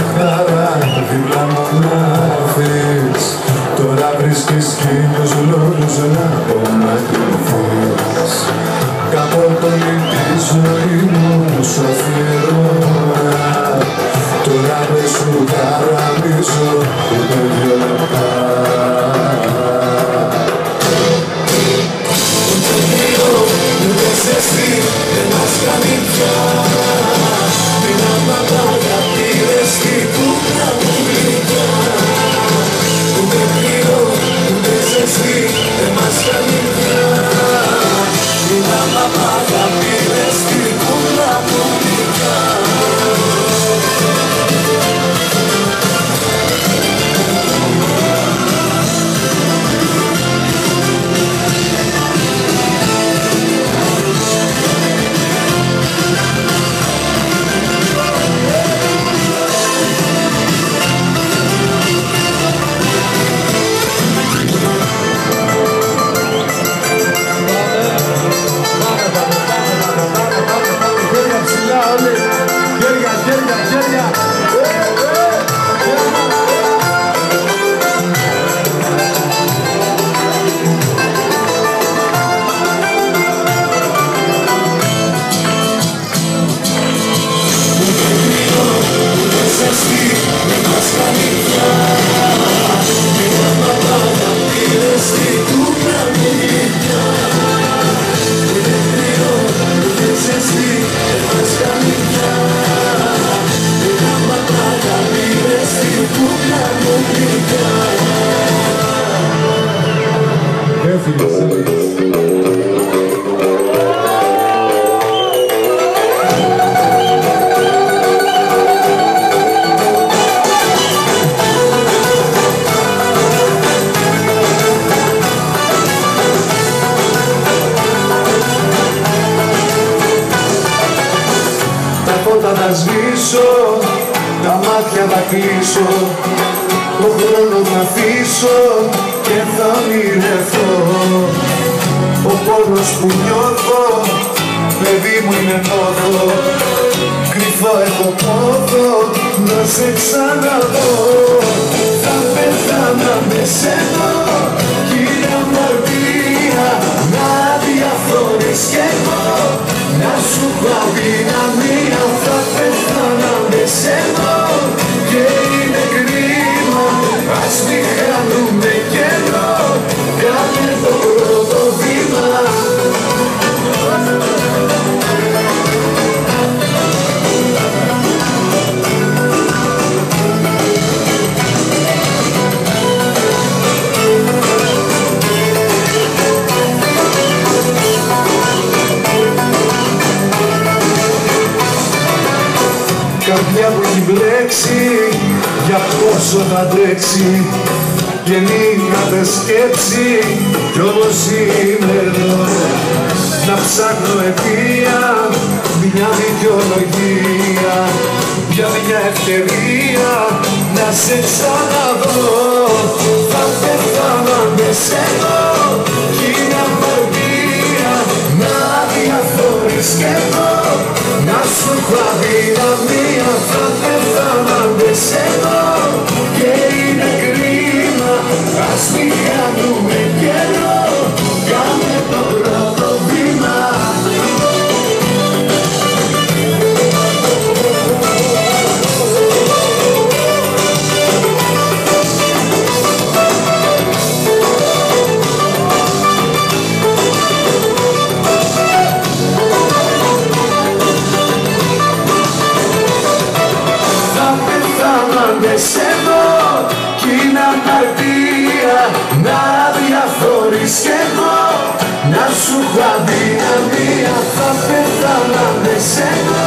ήθελα χαρά, δίπλα μου να έρθεις. Τώρα βρίσκεις χίλιους λόγους να απομακρυνθείς. Κάποτε τη ζωή μου σου αφιερώνα. Τώρα δεν σου χαραμίζω ούτε 2 λεπτά. Ούτε κρύο, ούτε ζεστή, δεν μας κάνει πια. Την απαντάγια πήρες στην κούκλα μου γλυκιά. Ούτε κρύο, ούτε ζεστή, δεν μας κάνει πια. Την απαντάγια πήρες στην κούκλα μου γλυκιά. Θα σβήσω, τα μάτια θα κλείσω, το χρόνο θα αφήσω και θα ονειρευτώ. Ο πόνος που νιώθω, παιδί μου είναι νόθο, κρυφό έχω πόθο να σε ξαναδώ. Θα πέθανα με σένα κι είναι αμαρτία να διαφθορείς κι εγώ, να σου έχω αδυναμία. Θα πέθανα με σένα και είναι κρίμα, ας μη χάνουμε καιρό, κάνε το πρώτο βήμα. Καρδιά που έχει μπλέξει, για πόσο θα τρέξει, γεννήκατε σκέψη κι όμως είμαι εδώ. Να ψάχνω αιτία, μια δικαιολογία, για μια ευκαιρία να σε ξαναδώ. Θα πέθανα με σένα κι είναι αμαρτία να διαφθορείς κι εγώ, να σου έχω αδυναμία. Θα πέθανα με σένα και είναι κρίμα, ας μη χάνουμε καιρό, κάνε το πρώτο βήμα. Με σένα κι είναι αμαρτία να διαφθορείς κι εγώ, να σου έχω αδυναμία. Θα πέθανα με σένα